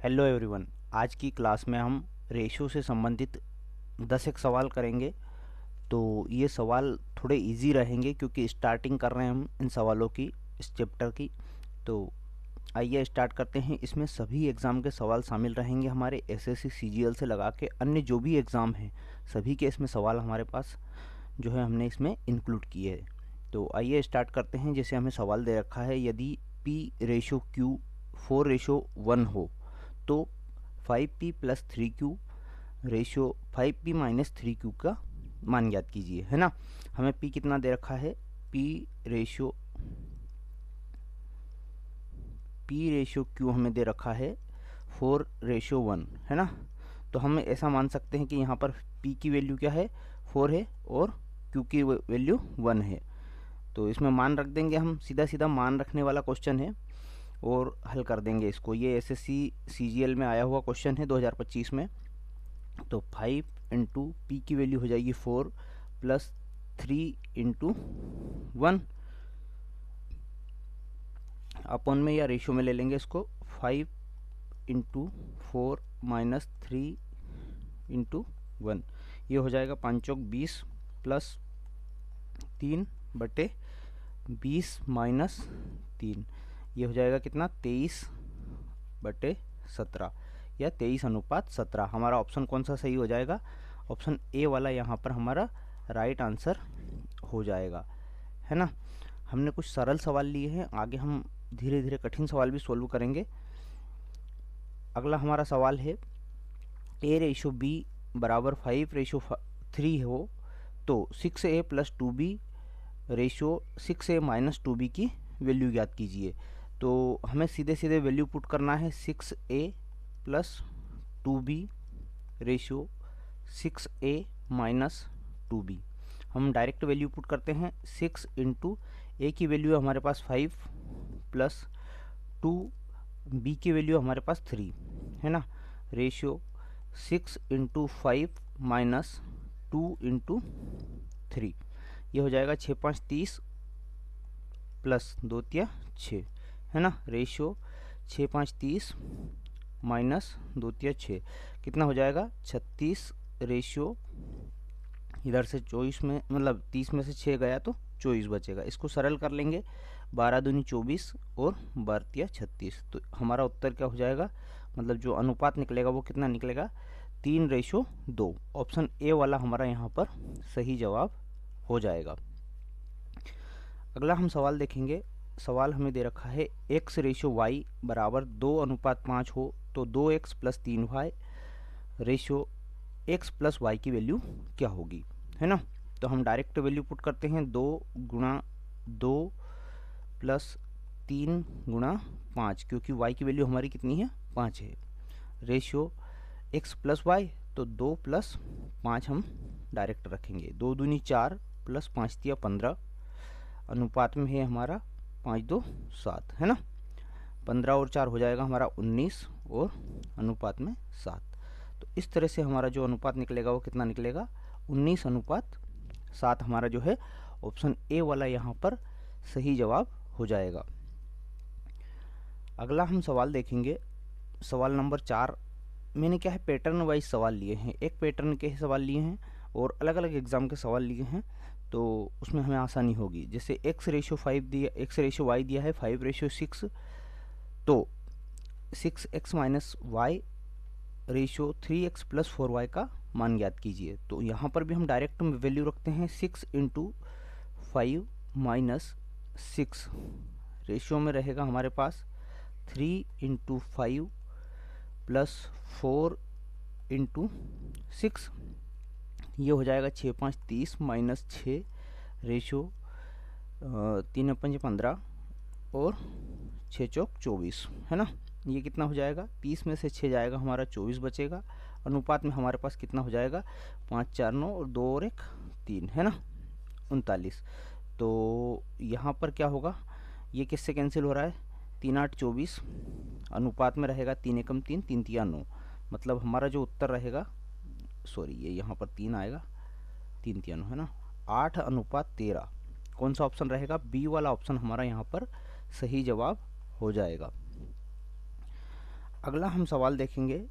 Hello everyone. आज की class में हम रेशियो से संबंधित 10 एक सवाल करेंगे। तो ये सवाल थोड़े इजी रहेंगे क्योंकि स्टार्टिंग कर रहे हैं हम इन सवालों की, इस चैप्टर की। तो आइए स्टार्ट करते हैं। इसमें सभी एग्ज़ाम के सवाल शामिल रहेंगे, हमारे एसएससी सीजीएल से लगा के अन्य जो भी एग्ज़ाम हैं सभी के इसमें सवाल हमारे पास जो है हमने इसमें इंक्लूड किए हैं। तो आइए स्टार्ट करते हैं। जैसे हमें सवाल दे रखा है, यदि P/Q 4/1 हो तो 5P + 3Q ratio 5P - 3Q का मान ज्ञात कीजिए, है ना। हमें P कितना दे रखा है, P/Q हमें दे रखा है 4/1, है ना। तो हम ऐसा मान सकते हैं कि यहाँ पर P की वैल्यू क्या है, 4 है, और Q की वैल्यू 1 है। तो इसमें मान रख देंगे हम, सीधा सीधा मान रखने वाला क्वेश्चन है और हल कर देंगे इसको। ये एसएससी सीजीएल में आया हुआ क्वेश्चन है 2025 में। तो 5 इंटू पी की वैल्यू हो जाएगी 4 प्लस 3 इंटू 1 अपॉन में या रेशियो में ले लेंगे इसको। 5 इंटू 4 माइनस 3 इंटू 1, ये हो जाएगा 5 चौक 20 प्लस 3 बटे 20 माइनस 3, ये हो जाएगा कितना, 23 बटे 17 या 23:17। हमारा ऑप्शन कौन सा सही हो जाएगा, ऑप्शन ए वाला यहाँ पर हमारा राइट आंसर हो जाएगा, है ना। हमने कुछ सरल सवाल लिए हैं, आगे हम धीरे धीरे कठिन सवाल भी सोल्व करेंगे। अगला हमारा सवाल है, A/B बराबर 5/3 हो तो 6A + 2B ratio 6A - 2B की वैल्यू ज्ञात कीजिए। तो हमें सीधे सीधे वैल्यू पुट करना है, 6A + 2B ratio 6A - 2B। हम डायरेक्ट वैल्यू पुट करते हैं। 6 इंटू ए की वैल्यू हमारे पास 5 प्लस 2 बी की वैल्यू हमारे पास 3, है ना। रेशियो 6 इंटू 5 माइनस 2 इंटू 3, ये हो जाएगा 6 5 30 प्लस 2 तिया 6, है ना। रेशियो 6 5 30 माइनस 2 तिया 6, कितना हो जाएगा 36। रेशियो इधर से 24 में, मतलब 30 में से 6 गया तो 24 बचेगा। इसको सरल कर लेंगे, 12 दूनी 24 और 12 तिया 36। तो हमारा उत्तर क्या हो जाएगा, मतलब जो अनुपात निकलेगा वो कितना निकलेगा, 3/2। ऑप्शन ए वाला हमारा यहाँ पर सही जवाब हो जाएगा। अगला हम सवाल देखेंगे। सवाल हमें दे रखा है, x/y बराबर 2:5 हो तो 2x + 3y ratio x + y की वैल्यू क्या होगी, है ना। तो हम डायरेक्ट वैल्यू पुट करते हैं, 2 गुणा 2 प्लस 3 गुणा 5, क्योंकि y की वैल्यू हमारी कितनी है, 5 है। रेशियो x + y, तो 2 + 5 हम डायरेक्ट रखेंगे। 2 दूनी 4 प्लस 5 तिया 15, अनुपात में है हमारा 5 2 7, है ना। 15 और 4 हो जाएगा हमारा 19 और अनुपात में 7। तो इस तरह से हमारा जो अनुपात निकलेगा वो कितना निकलेगा, 19:7 हमारा जो है ऑप्शन ए वाला यहाँ पर सही जवाब हो जाएगा। अगला हम सवाल देखेंगे। सवाल नंबर 4 मैंने क्या है, पैटर्न वाइज सवाल लिए हैं, एक पैटर्न के सवाल लिए हैं और अलग अलग एग्जाम के सवाल लिए हैं, तो उसमें हमें आसानी होगी। जैसे x/5 दिया, x/y दिया है 5/6, तो 6x - y ratio 3x + 4y का मान ज्ञात कीजिए। तो यहाँ पर भी हम डायरेक्ट वैल्यू रखते हैं, 6 इंटू 5 माइनस 6 रेशियो में रहेगा हमारे पास 3 इंटू 5 प्लस 4 इंटू 6, ये हो जाएगा 6 5 30 माइनस 6 रेशियो 3 5 15 और 6 चौक 24, है ना। ये कितना हो जाएगा, 30 में से 6 जाएगा हमारा 24 बचेगा। अनुपात में हमारे पास कितना हो जाएगा, 5 4 9 और 2 और 1 3, है ना, 39। तो यहाँ पर क्या होगा, ये किससे कैंसिल हो रहा है, 3 8 24, अनुपात में रहेगा 3 एकम 3 3 तिया 9, मतलब हमारा जो उत्तर रहेगा, सॉरी ये यहाँ पर 3 आएगा, 3 तिया 9, है ना, 8:13। कौन सा ऑप्शन रहेगा, बी वाला ऑप्शन हमारा यहाँ पर सही जवाब हो जाएगा। अगला हम सवाल देखेंगे।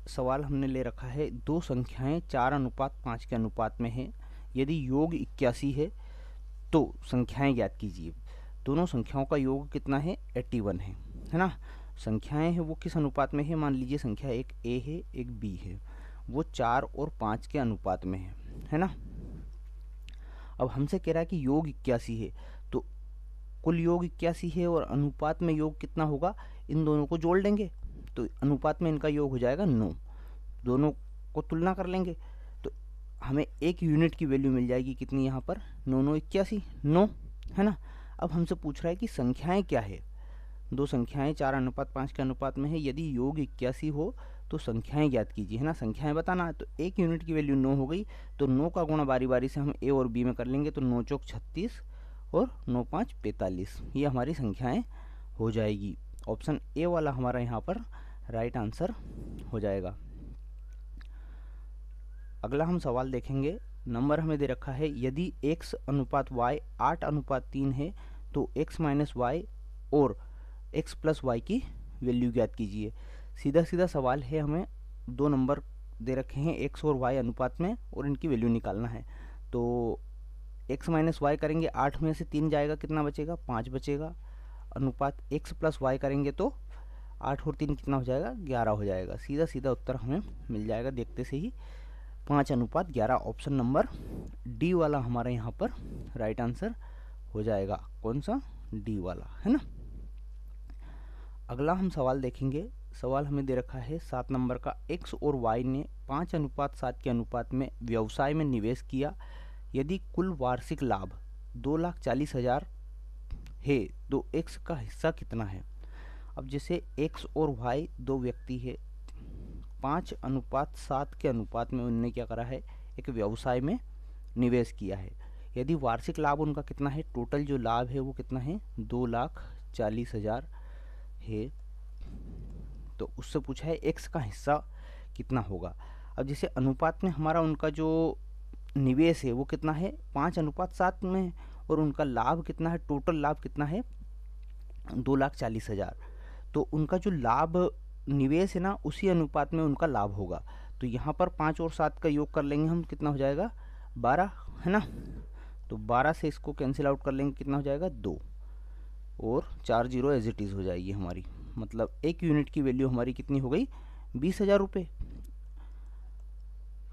सवाल हमने ले रखा है दो संख्याएं 4:5 के अनुपात में है, यदि योग 81 है तो संख्याएं ज्ञात कीजिए। दोनों संख्याओं का योग कितना है, 81 है ना। संख्याएं हैं वो किस अनुपात में है, मान लीजिए संख्या एक ए है एक बी है, वो 4 और 5 के अनुपात में है ना। अब हमसे कह रहा है कि योग 81 है, तो कुल योग 81 है और अनुपात में योग कितना होगा, इन दोनों को जोड़ लेंगे तो अनुपात में इनका योग हो जाएगा 9। दोनों को तुलना कर लेंगे तो हमें एक यूनिट की वैल्यू मिल जाएगी कितनी, यहाँ पर 9 9 81 9 है ना। अब हमसे पूछ रहा है कि संख्याएं क्या है, दो संख्याएं 4:5 के अनुपात में है, यदि योग 81 हो तो संख्याएं ज्ञात कीजिए, है ना। संख्याएं बताना है तो एक यूनिट की वैल्यू 9 हो गई, तो 9 का गुणा बारी बारी से हम ए और बी में कर लेंगे, तो 9 चौक 36 और 9 5 45, ये हमारी संख्याएं हो जाएगी। ऑप्शन ए वाला हमारा यहाँ पर राइट आंसर हो जाएगा। अगला हम सवाल देखेंगे। नंबर हमें दे रखा है यदि x अनुपात y 8:3 है तो x माइनस वाई और x प्लस वाई की वैल्यू ज्ञात कीजिए। सीधा सीधा सवाल है, हमें दो नंबर दे रखे हैं x और y अनुपात में और इनकी वैल्यू निकालना है। तो x माइनस वाई करेंगे, 8 में से 3 जाएगा, कितना बचेगा, 5 बचेगा। अनुपात x प्लस वाई करेंगे तो 8 और 3 कितना हो जाएगा, 11 हो जाएगा। सीधा सीधा उत्तर हमें मिल जाएगा देखते से ही 5:11। ऑप्शन नंबर डी वाला हमारा यहाँ पर राइट आंसर हो जाएगा। कौन सा, डी वाला, है ना। अगला हम सवाल देखेंगे। सवाल हमें दे रखा है 7 नंबर का, x और y ने 5:7 के अनुपात में व्यवसाय में निवेश किया, यदि कुल वार्षिक लाभ 2,40,000 है तो x का हिस्सा कितना है। अब जैसे x और y दो व्यक्ति है, 5:7 के अनुपात में उन्होंने क्या करा है, एक व्यवसाय में निवेश किया है, यदि वार्षिक लाभ उनका कितना है, टोटल जो लाभ है वो कितना है, 2,40,000 है, तो उससे पूछा है x का हिस्सा कितना होगा। अब जैसे अनुपात में हमारा उनका जो निवेश है वो कितना है, 5:7 में, और उनका लाभ कितना है, टोटल लाभ कितना है, 2,40,000, तो उनका जो लाभ निवेश है ना उसी अनुपात में उनका लाभ होगा। तो यहाँ पर 5 और 7 का योग कर लेंगे हम, कितना हो जाएगा, 12, है ना। तो 12 से इसको कैंसिल आउट कर लेंगे, कितना हो जाएगा, 2, और 4 0 एज इट इज़ हो जाएगी हमारी। मतलब एक यूनिट की वैल्यू हमारी कितनी हो गई, 20,000 रुपये।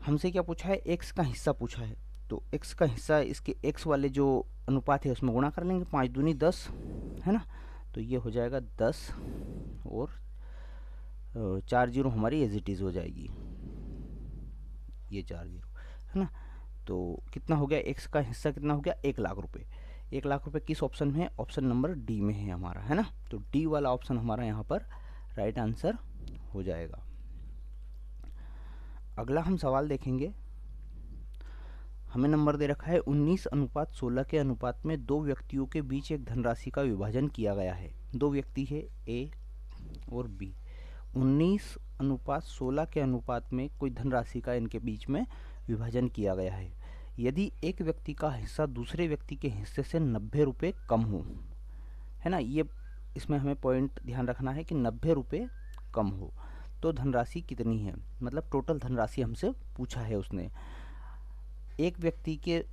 हमसे क्या पूछा है, x का हिस्सा पूछा है, तो x का हिस्सा इसके x वाले जो अनुपात है उसमें गुणा कर लेंगे, 5 दूनी 10, है ना। तो ये हो जाएगा 10 और 4 0 हमारी एज इट इज़ हो जाएगी, ये 4 0, है ना। तो कितना हो गया, x का हिस्सा कितना हो गया, 1,00,000 रुपये। 1,00,000 रुपये किस ऑप्शन में है, ऑप्शन नंबर डी में है हमारा, है ना। तो डी वाला ऑप्शन हमारा यहाँ पर राइट आंसर हो जाएगा। अगला हम सवाल देखेंगे। हमें नंबर दे रखा है 19:16 के अनुपात में दो व्यक्तियों के बीच एक धनराशि का विभाजन किया गया है। दो व्यक्ति है ए और बी, 19:16 के अनुपात में कोई धनराशि का इनके बीच में विभाजन किया गया है, यदि एक व्यक्ति का हिस्सा दूसरे व्यक्ति के हिस्से से 90 रुपये कम हो, है ना। ये इसमें हमें पॉइंट ध्यान रखना है कि 90 रुपये कम हो तो धनराशि कितनी है, मतलब टोटल धनराशि हमसे पूछा है उसने। एक व्यक्ति के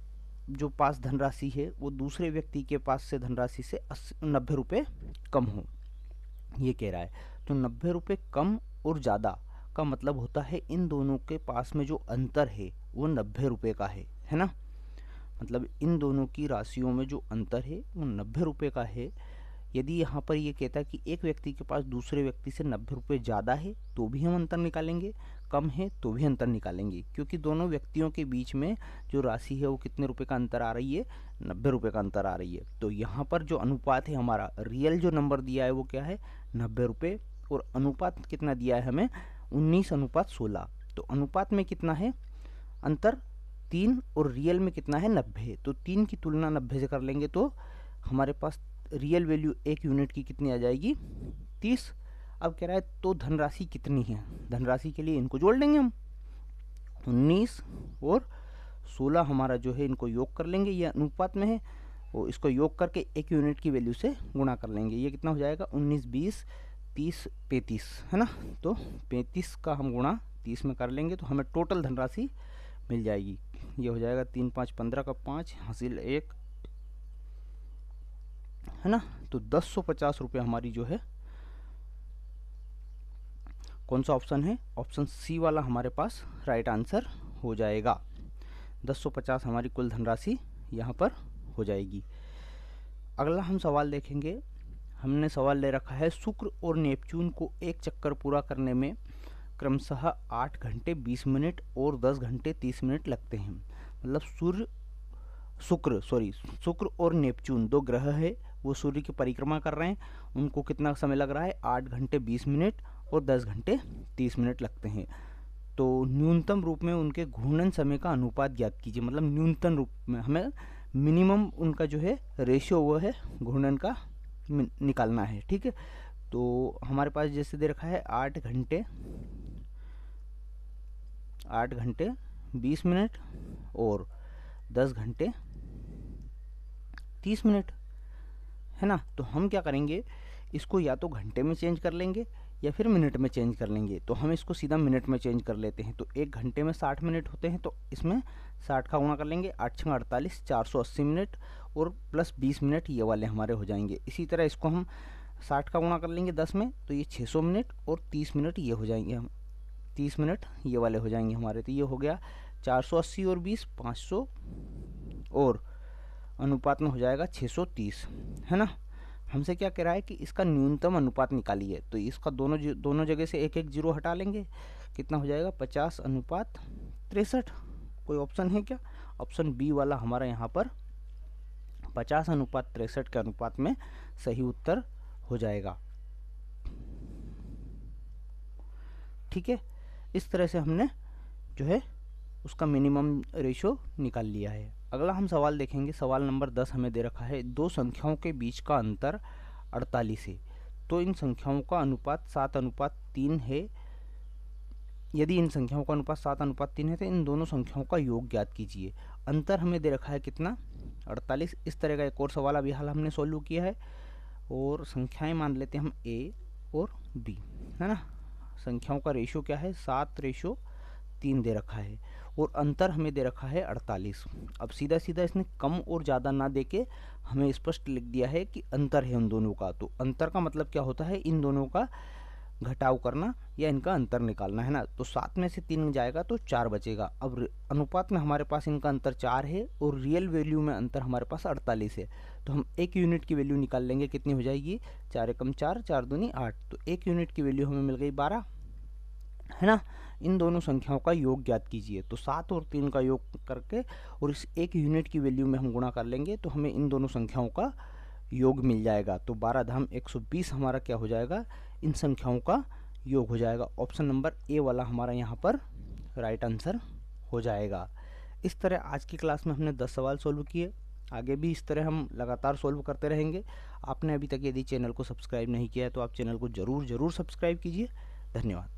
जो पास धनराशि है वो दूसरे व्यक्ति के पास से धनराशि से 90 रुपये कम हो, ये कह रहा है। तो 90 रुपये कम और ज़्यादा का मतलब होता है इन दोनों के पास में जो अंतर है वो 90 रुपये का है ना। मतलब इन दोनों की राशियों में जो अंतर है वो 90 रुपये का है। यदि यहाँ पर ये कहता है कि एक व्यक्ति के पास दूसरे व्यक्ति से 90 रुपये ज़्यादा है तो भी हम अंतर निकालेंगे, कम है तो भी अंतर निकालेंगे, क्योंकि दोनों व्यक्तियों के बीच में जो राशि है वो कितने रुपए का अंतर आ रही है, 90 रुपये का अंतर आ रही है। तो यहाँ पर जो अनुपात है हमारा, रियल जो नंबर दिया है वो क्या है, 90 रुपये, और अनुपात कितना दिया है हमें, 19:16। तो अनुपात में कितना है अंतर, 3, और रियल में कितना है, 90। तो 3 की तुलना 90 से कर लेंगे तो हमारे पास रियल वैल्यू एक यूनिट की कितनी आ जाएगी, 30। अब कह रहा है तो धनराशि कितनी है, धनराशि के लिए इनको जोड़ लेंगे हम, 19 और 16 हमारा जो है इनको योग कर लेंगे, ये अनुपात में है, और इसको योग करके एक यूनिट की वैल्यू से गुणा कर लेंगे, ये कितना हो जाएगा, 19 20 30 35 है ना, तो 35 का हम गुणा 30 में कर लेंगे तो हमें टोटल धनराशि मिल जाएगी। ये हो जाएगा 3 5 15 का 5 हासिल 1 है ना, तो 1050 रुपये हमारी जो है, कौन सा ऑप्शन है, ऑप्शन सी वाला हमारे पास राइट आंसर हो जाएगा। 1050 हमारी कुल धनराशि यहाँ पर हो जाएगी। अगला हम सवाल देखेंगे। हमने सवाल ले रखा है शुक्र और नेपच्यून को एक चक्कर पूरा करने में क्रमशः 8 घंटे 20 मिनट और 10 घंटे 30 मिनट लगते हैं। मतलब शुक्र और नेपच्यून दो ग्रह है, वो सूर्य की परिक्रमा कर रहे हैं, उनको कितना समय लग रहा है, 8 घंटे 20 मिनट और 10 घंटे 30 मिनट लगते हैं। तो न्यूनतम रूप में उनके घूर्णन समय का अनुपात ज्ञात कीजिए। मतलब न्यूनतम रूप में हमें मिनिमम उनका जो है रेशियो वो है घूर्णन का निकालना है। ठीक है, तो हमारे पास जैसे दे रखा है 8 घंटे 20 मिनट और 10 घंटे 30 मिनट है ना। तो हम क्या करेंगे, इसको या तो घंटे में चेंज कर लेंगे या फिर मिनट में चेंज कर लेंगे। तो हम इसको सीधा मिनट में चेंज कर लेते हैं। तो 1 घंटे में 60 मिनट होते हैं, तो इसमें 60 का गुणा कर लेंगे, 8 6 48 480 मिनट और प्लस 20 मिनट ये वाले हमारे हो जाएंगे। इसी तरह इसको हम 60 का गुणा कर लेंगे 10 में, तो ये 600 मिनट और 30 मिनट ये हो जाएंगे, हम 30 मिनट ये वाले हो जाएंगे हमारे। तो ये हो गया 480 और 20 500 और अनुपात में हो जाएगा 630 है ना। हमसे क्या कह रहा है कि इसका न्यूनतम अनुपात निकालिए। तो इसका दोनों जगह से एक एक जीरो हटा लेंगे, कितना हो जाएगा 50:63। कोई ऑप्शन है क्या, ऑप्शन बी वाला हमारा यहाँ पर 50:63 के अनुपात में सही उत्तर हो जाएगा। ठीक है, इस तरह से हमने जो है उसका मिनिमम रेशियो निकाल लिया है। अगला हम सवाल देखेंगे। सवाल नंबर 10 हमें दे रखा है दो संख्याओं के बीच का अंतर 48 है, तो इन संख्याओं का अनुपात 7:3 है। यदि इन संख्याओं का अनुपात 7:3 है तो इन दोनों संख्याओं का योग ज्ञात कीजिए। अंतर हमें दे रखा है कितना, 48। इस तरह का एक और सवाल अभी हाल हमने सोल्व किया है और संख्याएं मान लेते हैं हम ए और बी है ना। संख्याओं का रेशियो क्या है, 7:3 दे रखा है और अंतर हमें दे रखा है 48। अब सीधा सीधा इसने कम और ज़्यादा ना देके हमें स्पष्ट लिख दिया है कि अंतर है उन दोनों का। तो अंतर का मतलब क्या होता है, इन दोनों का घटाव करना या इनका अंतर निकालना है ना। तो 7 में से 3 जाएगा तो 4 बचेगा। अब अनुपात में हमारे पास इनका अंतर 4 है और रियल वैल्यू में अंतर हमारे पास 48 है। तो हम 1 यूनिट की वैल्यू निकाल लेंगे, कितनी हो जाएगी, 4 एकम 4 4 दूनी 8। तो 1 यूनिट की वैल्यू हमें मिल गई 12 है ना। इन दोनों संख्याओं का योग ज्ञात कीजिए। तो 7 और 3 का योग करके और इस 1 यूनिट की वैल्यू में हम गुणा कर लेंगे तो हमें इन दोनों संख्याओं का योग मिल जाएगा। तो 12-120 हमारा क्या हो जाएगा, इन संख्याओं का योग हो जाएगा। ऑप्शन नंबर ए वाला हमारा यहाँ पर राइट आंसर हो जाएगा। इस तरह आज की क्लास में हमने 10 सवाल सोल्व किए। आगे भी इस तरह हम लगातार सोल्व करते रहेंगे। आपने अभी तक यदि चैनल को सब्सक्राइब नहीं किया है तो आप चैनल को ज़रूर सब्सक्राइब कीजिए। धन्यवाद।